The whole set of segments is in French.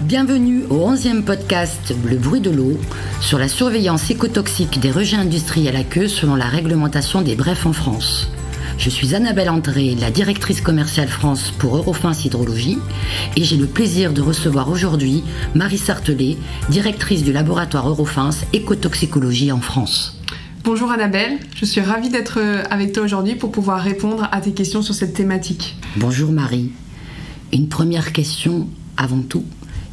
Bienvenue au 11e podcast Le bruit de l'eau sur la surveillance écotoxique des rejets industriels à queue selon la réglementation des brefs en France. Je suis Annabelle André, la directrice commerciale France pour Eurofins Hydrologie et j'ai le plaisir de recevoir aujourd'hui Marie Sartelet, directrice du laboratoire Eurofins Écotoxicologie en France. Bonjour Annabelle, je suis ravie d'être avec toi aujourd'hui pour pouvoir répondre à tes questions sur cette thématique. Bonjour Marie. Une première question avant tout.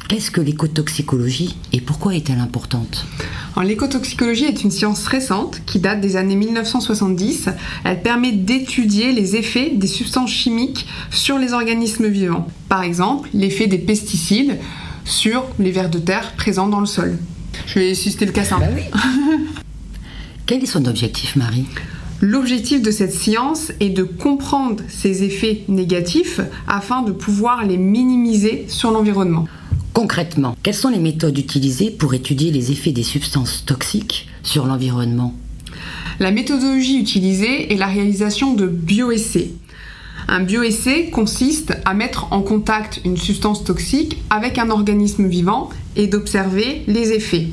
Qu'est-ce que l'écotoxicologie et pourquoi est-elle importante ? L'écotoxicologie est une science récente qui date des années 1970. Elle permet d'étudier les effets des substances chimiques sur les organismes vivants. Par exemple, l'effet des pesticides sur les vers de terre présents dans le sol. Je vais citer le cas simple. Oui. Quel est son objectif, Marie ? L'objectif de cette science est de comprendre ces effets négatifs afin de pouvoir les minimiser sur l'environnement. Concrètement, quelles sont les méthodes utilisées pour étudier les effets des substances toxiques sur l'environnement ? La méthodologie utilisée est la réalisation de bioessais. Un bioessai consiste à mettre en contact une substance toxique avec un organisme vivant et d'observer les effets.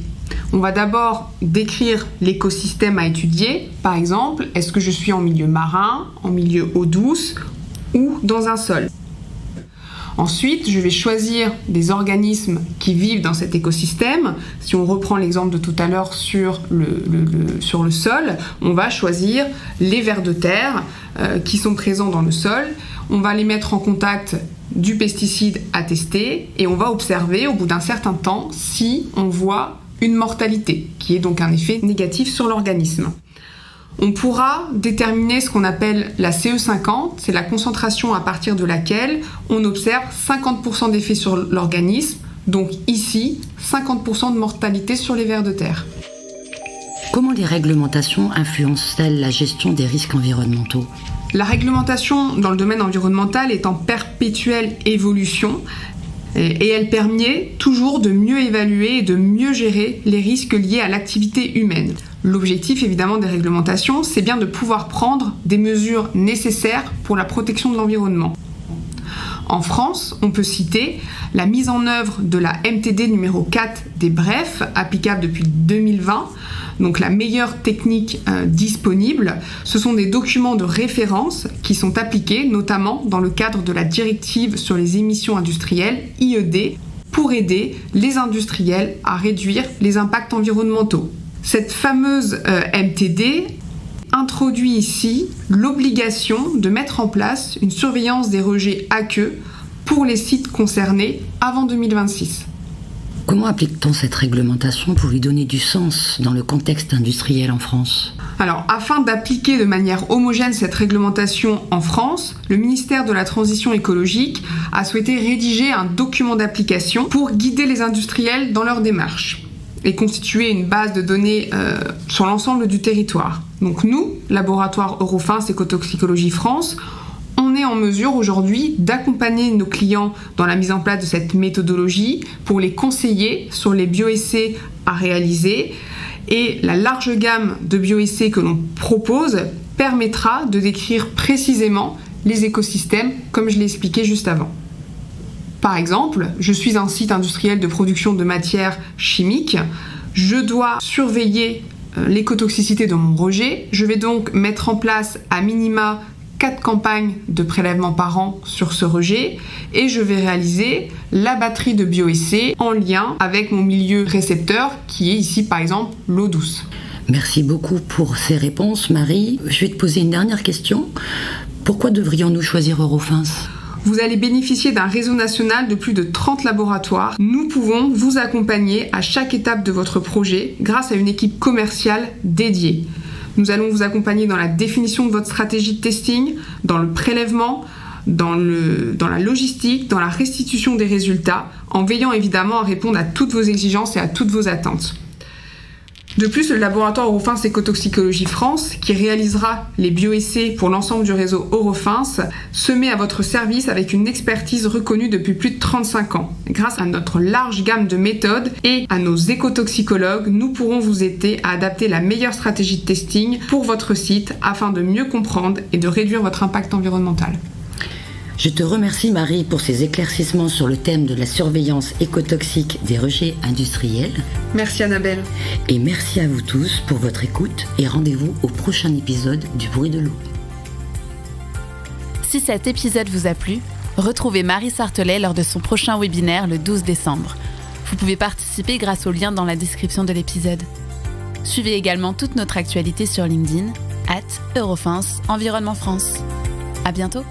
On va d'abord décrire l'écosystème à étudier. Par exemple, est-ce que je suis en milieu marin, en milieu eau douce ou dans un sol ? Ensuite, je vais choisir des organismes qui vivent dans cet écosystème. Si on reprend l'exemple de tout à l'heure sur le sol, on va choisir les vers de terre qui sont présents dans le sol. On va les mettre en contact du pesticide à tester et on va observer au bout d'un certain temps si on voit une mortalité, qui est donc un effet négatif sur l'organisme. On pourra déterminer ce qu'on appelle la CE50, c'est la concentration à partir de laquelle on observe 50% d'effet sur l'organisme, donc ici, 50% de mortalité sur les vers de terre. Comment les réglementations influencent-elles la gestion des risques environnementaux ? La réglementation dans le domaine environnemental est en perpétuelle évolution et elle permet toujours de mieux évaluer et de mieux gérer les risques liés à l'activité humaine. L'objectif évidemment des réglementations, c'est bien de pouvoir prendre des mesures nécessaires pour la protection de l'environnement. En France, on peut citer la mise en œuvre de la MTD numéro 4 des brefs, applicable depuis 2020, donc la meilleure technique disponible. Ce sont des documents de référence qui sont appliqués notamment dans le cadre de la directive sur les émissions industrielles, IED, pour aider les industriels à réduire les impacts environnementaux. Cette fameuse MTD introduit ici l'obligation de mettre en place une surveillance des rejets à queue pour les sites concernés avant 2026. Comment applique-t-on cette réglementation pour lui donner du sens dans le contexte industriel en France ? Alors, afin d'appliquer de manière homogène cette réglementation en France, le ministère de la Transition écologique a souhaité rédiger un document d'application pour guider les industriels dans leur démarche et constituer une base de données sur l'ensemble du territoire. Donc nous, laboratoire Eurofins Écotoxicologie France, on est en mesure aujourd'hui d'accompagner nos clients dans la mise en place de cette méthodologie pour les conseiller sur les bioessais à réaliser. Et la large gamme de bioessais que l'on propose permettra de décrire précisément les écosystèmes comme je l'ai expliqué juste avant. Par exemple, je suis un site industriel de production de matières chimiques. Je dois surveiller l'écotoxicité de mon rejet. Je vais donc mettre en place à minima 4 campagnes de prélèvement par an sur ce rejet et je vais réaliser la batterie de bioessais en lien avec mon milieu récepteur qui est ici par exemple l'eau douce. Merci beaucoup pour ces réponses Marie. Je vais te poser une dernière question. Pourquoi devrions-nous choisir Eurofins ? Vous allez bénéficier d'un réseau national de plus de 30 laboratoires. Nous pouvons vous accompagner à chaque étape de votre projet grâce à une équipe commerciale dédiée. Nous allons vous accompagner dans la définition de votre stratégie de testing, dans le prélèvement, dans la logistique, dans la restitution des résultats, en veillant évidemment à répondre à toutes vos exigences et à toutes vos attentes. De plus, le laboratoire Eurofins Écotoxicologie France, qui réalisera les bioessais pour l'ensemble du réseau Eurofins, se met à votre service avec une expertise reconnue depuis plus de 35 ans. Grâce à notre large gamme de méthodes et à nos écotoxicologues, nous pourrons vous aider à adapter la meilleure stratégie de testing pour votre site afin de mieux comprendre et de réduire votre impact environnemental. Je te remercie Marie pour ces éclaircissements sur le thème de la surveillance écotoxique des rejets industriels. Merci Annabelle. Et merci à vous tous pour votre écoute et rendez-vous au prochain épisode du Bruit de l'eau. Si cet épisode vous a plu, retrouvez Marie Sartelet lors de son prochain webinaire le 12 décembre. Vous pouvez participer grâce au lien dans la description de l'épisode. Suivez également toute notre actualité sur LinkedIn, @Eurofins Environnement France. À bientôt!